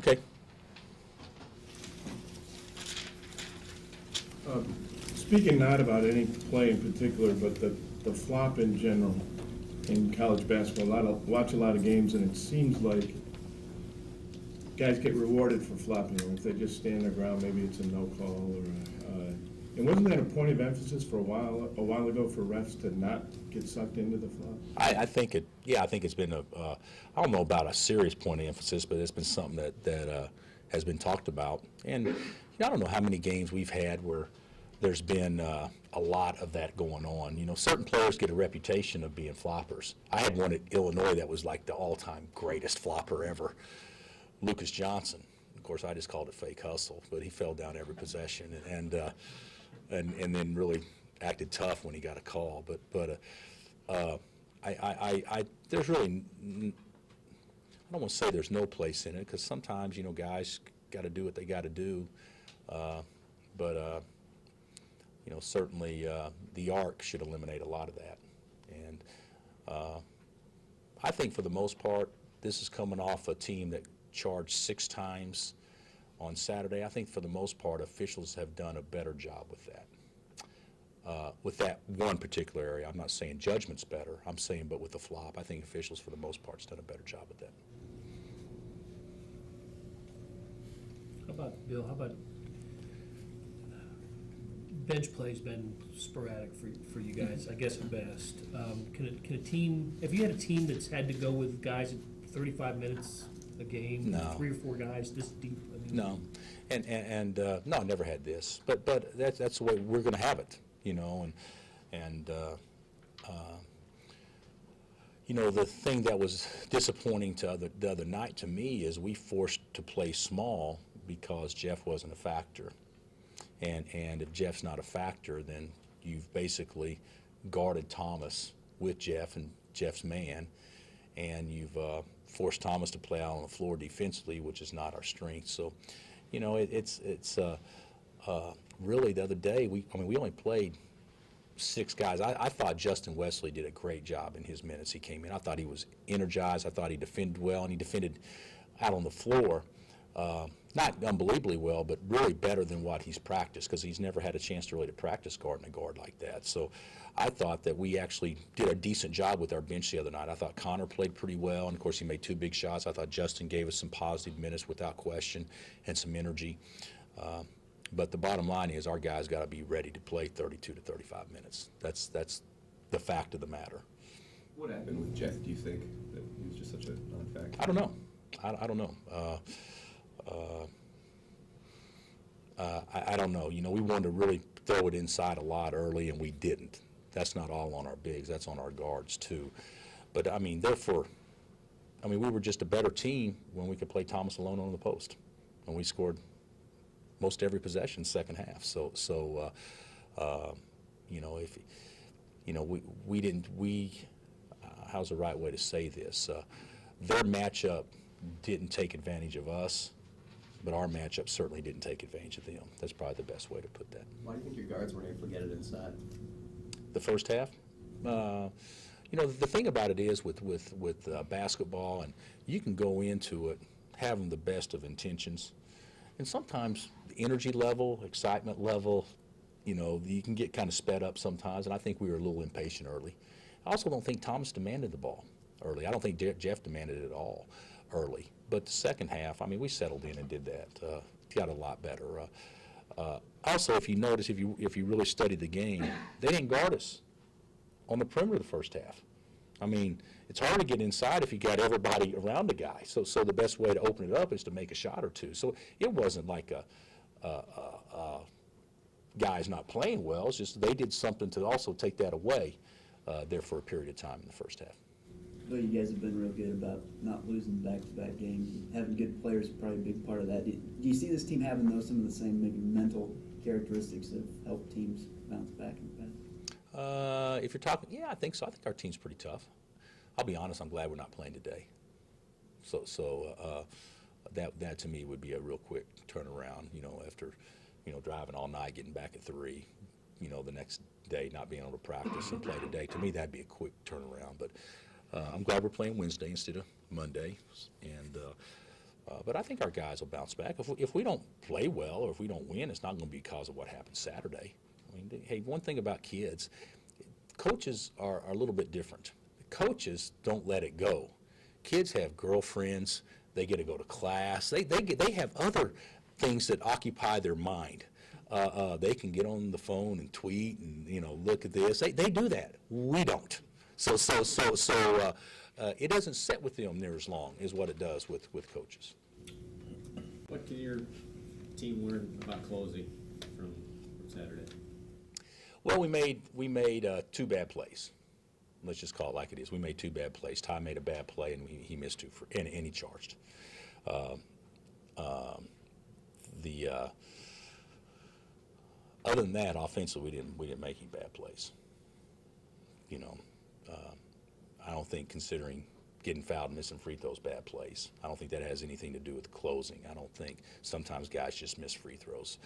Okay. Speaking not about any play in particular, but the flop in general in college basketball, watch a lot of games, and it seems like guys get rewarded for flopping. Or if they just stand their ground, maybe it's a no call. And wasn't that a point of emphasis for a while ago for refs to not get sucked into the flop? I think it. Yeah, I think it's been I don't know about a serious point of emphasis, but it's been something that has been talked about. And I don't know how many games we've had where there's been a lot of that going on. Certain players get a reputation of being floppers. I had one at Illinois that was like the all-time greatest flopper ever, Lucas Johnson. Of course, I just called it fake hustle, but he fell down every possession and then really acted tough when he got a call. But there's really, I don't want to say there's no place in it, because sometimes guys got to do what they got to do, but certainly the ARC should eliminate a lot of that. And I think for the most part, this is coming off a team that charged 6 times on Saturday. I think for the most part, officials have done a better job with that. With that one particular area. I'm not saying judgment's better. I'm saying, but with the flop, I think officials for the most part have done a better job with that. How about, Bill, bench play's been sporadic for you guys, I guess at best. Can a team, have you had a team that's had to go with guys at 35 minutes a game? No. 3 or 4 guys this deep? No, and no, I never had this, but that's the way we're going to have it, the thing that was disappointing the other night to me is we forced to play small because Jeff wasn't a factor, and if Jeff's not a factor, then you've basically guarded Thomas with Jeff and Jeff's man, and you've forced Thomas to play out on the floor defensively, which is not our strength. So, it's really the other day we only played 6 guys. I thought Justin Wesley did a great job in his minutes he came in. I thought he was energized. I thought he defended well, and he defended out on the floor. Not unbelievably well, but really better than what he's practiced, because he's never had a chance to really practice guarding a guard like that. So I thought that we actually did a decent job with our bench the other night. I thought Connor played pretty well, and of course he made 2 big shots. I thought Justin gave us some positive minutes without question and some energy. But the bottom line is our guys got to be ready to play 32 to 35 minutes. That's the fact of the matter. What happened with Jeff, do you think, that he was just such a non-factor? I don't know. I don't know. I don't know. We wanted to really throw it inside a lot early, and we didn't. That's not all on our bigs. That's on our guards, too. But, we were just a better team when we could play Thomas alone on the post. And we scored most every possession second half. How's the right way to say this? Their matchup didn't take advantage of us, but our matchup certainly didn't take advantage of them. That's probably the best way to put that. Why do you think your guards weren't able to get it inside? The first half? The thing about it is with basketball, and you can go into it having the best of intentions, and sometimes the energy level, excitement level, you can get kind of sped up sometimes, and I think we were a little impatient early. I also don't think Thomas demanded the ball early. I don't think Jeff demanded it at all early. But the second half, we settled in and did that. Got a lot better. Also, if you notice, if you really studied the game, they didn't guard us on the perimeter the first half. It's hard to get inside if you got everybody around the guy. So the best way to open it up is to make a shot or two. So it wasn't like a guys not playing well. It's just they did something to also take that away there for a period of time in the first half. Well, you guys have been real good about not losing back-to-back games. Having good players is probably a big part of that. Do you see this team having some of the same maybe mental characteristics that have helped teams bounce back in the past? If you're talking, yeah, I think so. I think our team's pretty tough. I'll be honest, I'm glad we're not playing today. So that to me would be a real quick turnaround, after, driving all night, getting back at 3, the next day not being able to practice and play today. To me, that'd be a quick turnaround. But I'm glad we're playing Wednesday instead of Monday. And but but I think our guys will bounce back. If we don't play well or if we don't win, it's not going to be because of what happened Saturday. I mean, hey, one thing about kids, coaches are a little bit different. Coaches don't let it go. Kids have girlfriends. They get to go to class. They have other things that occupy their mind. They can get on the phone and tweet and look at this. They do that. We don't. So it doesn't sit with them near as long as what it does with coaches. What can your team learn about closing from Saturday? Well, we made 2 bad plays. Let's just call it like it is. We made 2 bad plays. Ty made a bad play, and he missed 2 and he charged. Other than that, offensively, we didn't make any bad plays. I don't think, considering getting fouled and missing free throws, bad plays. I don't think that has anything to do with the closing. I don't think sometimes guys just miss free throws.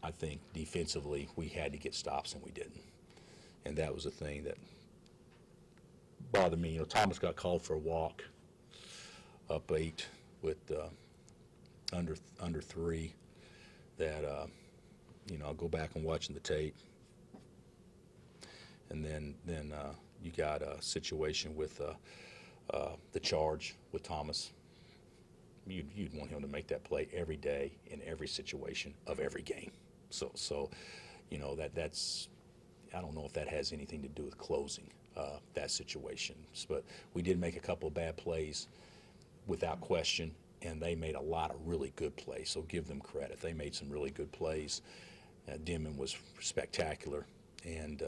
I think defensively we had to get stops and we didn't, and that was the thing that bothered me. Thomas got called for a walk up 8 with under 3. That I'll go back and watching the tape, and then you got a situation with the charge with Thomas. You'd want him to make that play every day in every situation of every game. So that's, I don't know if that has anything to do with closing that situation. But we did make a couple of bad plays without question, and they made a lot of really good plays. So give them credit. They made some really good plays. Denman was spectacular, and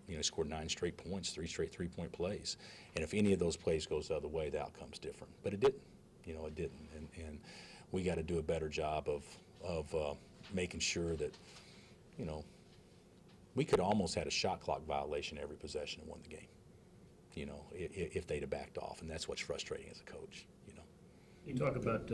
he scored 9 straight points, 3 straight 3-point plays. And if any of those plays goes the other way, the outcome's different. But it didn't. It didn't. And we got to do a better job of making sure that, we could almost had a shot clock violation every possession and won the game, if they'd have backed off. And that's what's frustrating as a coach, You talk about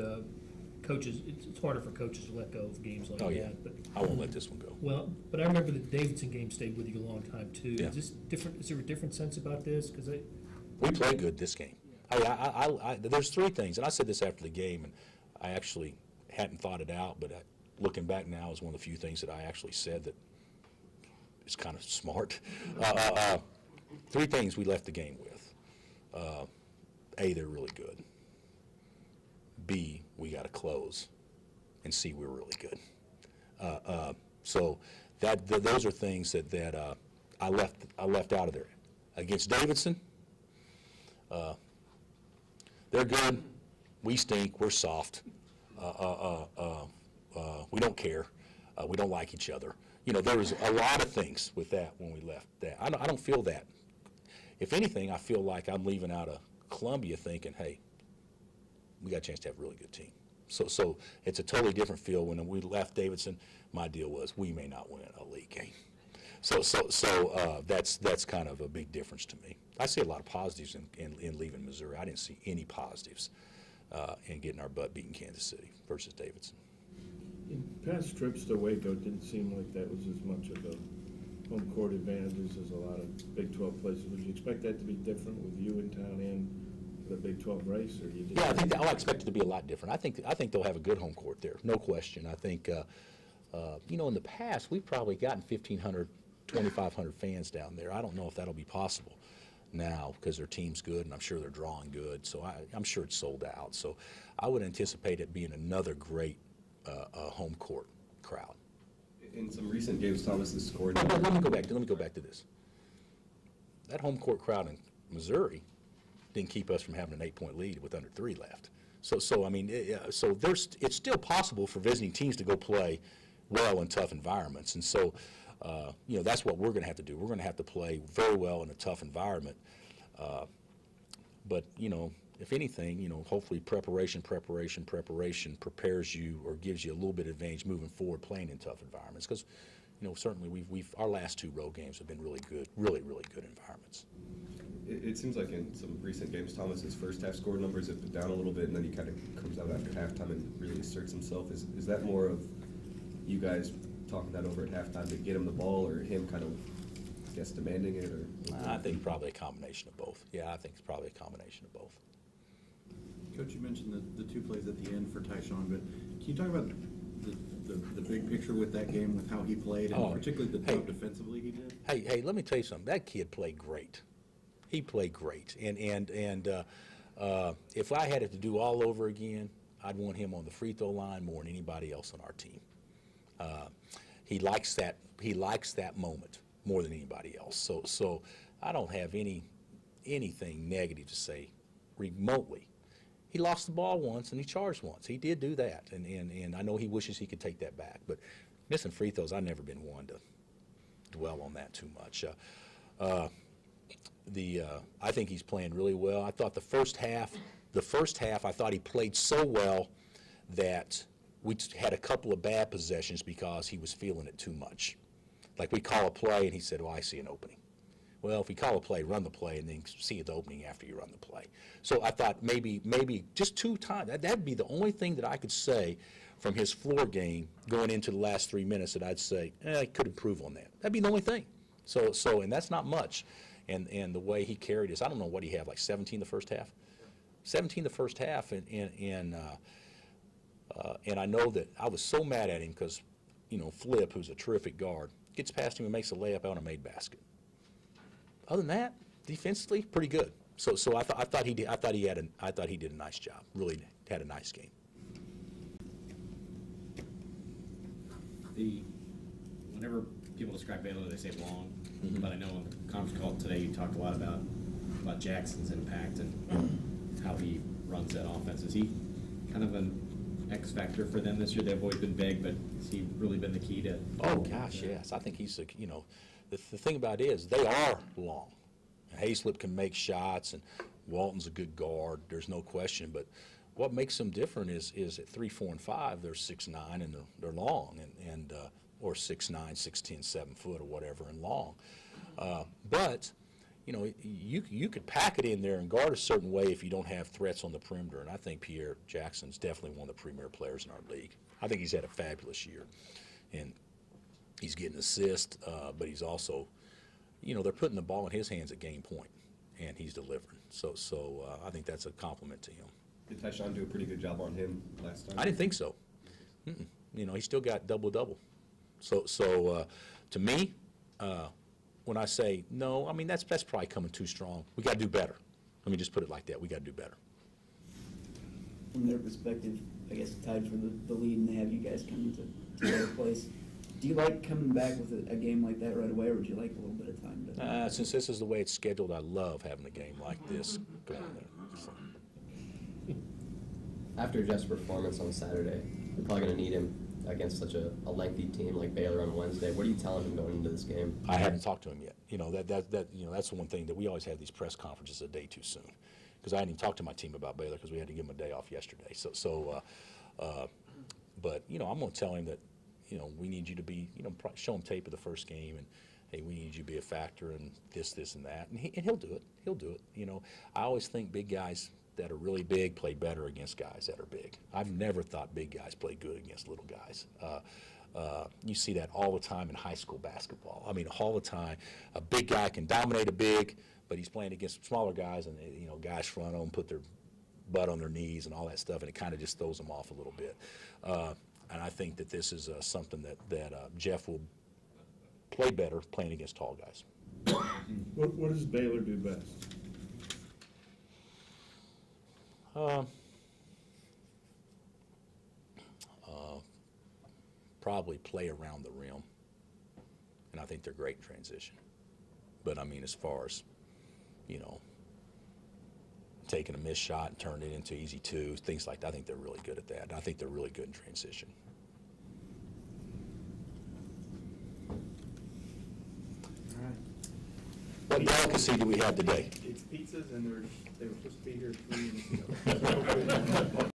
coaches, it's harder for coaches to let go of games like that. But I won't let this one go. Well, but I remember the Davidson game stayed with you a long time, too. Yeah. Is this different? Is there a different sense about this? Because We played good this game. There's 3 things, and I said this after the game, and I actually hadn't thought it out, but looking back now is one of the few things that I actually said that is kind of smart. 3 things we left the game with. A, they're really good. B, we got to close. And C, we're really good. So those are things that I left out of there. Against Davidson, they're good. We stink. We're soft. We don't care. We don't like each other. There was a lot of things with that when we left that. I don't feel that. If anything, I feel like I'm leaving out of Columbia thinking, hey, we got a chance to have a really good team. So it's a totally different feel. When we left Davidson, my deal was we may not win a league game. So that's kind of a big difference to me. I see a lot of positives in leaving Missouri. I didn't see any positives in getting our butt beat in Kansas City versus Davidson. In past trips to Waco, it didn't seem like that was as much of a home court advantages as a lot of Big 12 places. Would you expect that to be different with you in town and the Big 12 race, or you? Yeah, I think I expect it to be a lot different. I think they'll have a good home court there, no question. I think in the past we've probably gotten 1,500, 2,500 fans down there. I don't know if that'll be possible now because their team's good and I'm sure they're drawing good. So I'm sure it's sold out. So I would anticipate it being another great home court crowd. In some recent games, Thomas has scored. Let me go back to this. That home court crowd in Missouri didn't keep us from having an 8-point lead with under 3 left. So I mean, it's still possible for visiting teams to go play well in tough environments, and so that's what we're going to have to do. We're going to have to play very well in a tough environment. But if anything, hopefully preparation prepares you or gives you a little bit of advantage moving forward playing in tough environments. Because, certainly our last 2 road games have been really good, really good environments. It seems like in some recent games, Thomas's first half score numbers have been down a little bit, and then he kind of comes out after halftime and really asserts himself. Is that more of you guys talking that over at halftime to get him the ball, or him kind of, I guess, demanding it? Or I think probably a combination of both. Yeah, I think it's probably a combination of both. Coach, you mentioned the two plays at the end for Tyshawn, but can you talk about the big picture with that game, with how he played, and Oh, particularly the hey. job defensively he did? Hey, let me tell you something. That kid played great. He played great. And if I had it to do all over again, I'd want him on the free throw line more than anybody else on our team. He likes that. He likes that moment more than anybody else. So I don't have anything negative to say remotely. He lost the ball once and he charged once. He did do that, and I know he wishes he could take that back. But missing free throws, I've never been one to dwell on that too much. I think he's playing really well. I thought the first half, I thought he played so well that we had a couple of bad possessions because he was feeling it too much. Like we call a play and he said, well, I see an opening. Well, if we call a play, run the play, and then see the opening after you run the play. So I thought maybe just 2 times. That'd be the only thing that I could say from his floor game going into the last 3 minutes that I'd say, I could improve on that. That'd be the only thing. So and that's not much. And the way he carried us, I don't know what he had, like 17 the first half? 17 the first half, and I know that I was so mad at him because, Flip, who's a terrific guard, gets past him and makes a layup out on a made basket. Other than that, defensively, pretty good. So I thought he did a nice job. Really had a nice game. Whenever people describe Baylor, they say long. But I know on the conference call today, you talked a lot about Jackson's impact and how he runs that offense. Is he kind of an X factor for them this year? They've always been big, but has he really been the key to? Oh gosh, yes. I think he's the thing about it is they are long. Hayslip can make shots, and Walton's a good guard. There's no question. But what makes them different is at 3, 4, and 5, they're 6'9", and they're long, and or 6'9", 6'10", 7 foot or whatever, and long. But you could pack it in there and guard a certain way if you don't have threats on the perimeter. And I think Pierre Jackson's definitely one of the premier players in our league. I think he's had a fabulous year, and he's getting assists, but he's also, they're putting the ball in his hands at game point, and he's delivering. So I think that's a compliment to him. Did Tyshawn do a pretty good job on him last time? I didn't think so. He still got double-double. So to me, when I say no, I mean that's probably coming too strong. We got to do better. Let me just put it like that. We got to do better. From their perspective, I guess tied for the lead and they have you guys coming to their place. Do you like coming back with a game like that right away, or would you like a little bit of time to? Since this is the way it's scheduled, I love having a game like this going there. So. After Jeff's performance on Saturday, you're probably going to need him against such a lengthy team like Baylor on Wednesday. What are you telling him going into this game? I haven't talked to him yet. That's the one thing that we always have these press conferences a day too soon, because I hadn't even talked to my team about Baylor because we had to give him a day off yesterday. But I'm going to tell him that we need you to be show him tape of the first game, and hey, we need you to be a factor and this and that, and he'll do it. He'll do it. I always think big guys that are really big play better against guys that are big. I've never thought big guys play good against little guys. You see that all the time in high school basketball. I mean, all the time. A big guy can dominate a big, but he's playing against smaller guys, and guys front on, put their butt on their knees and all that stuff, and it kind of just throws them off a little bit. And I think that this is something that Jeff will play better playing against tall guys. What does Baylor do best? Probably play around the rim, and I think they're great in transition. But I mean, as far as taking a missed shot and turning it into easy twos, things like that, I think they're really good at that. And I think they're really good in transition. All right. What delicacy do we have today? It's pizzas, and they were supposed to be here 3 minutes ago.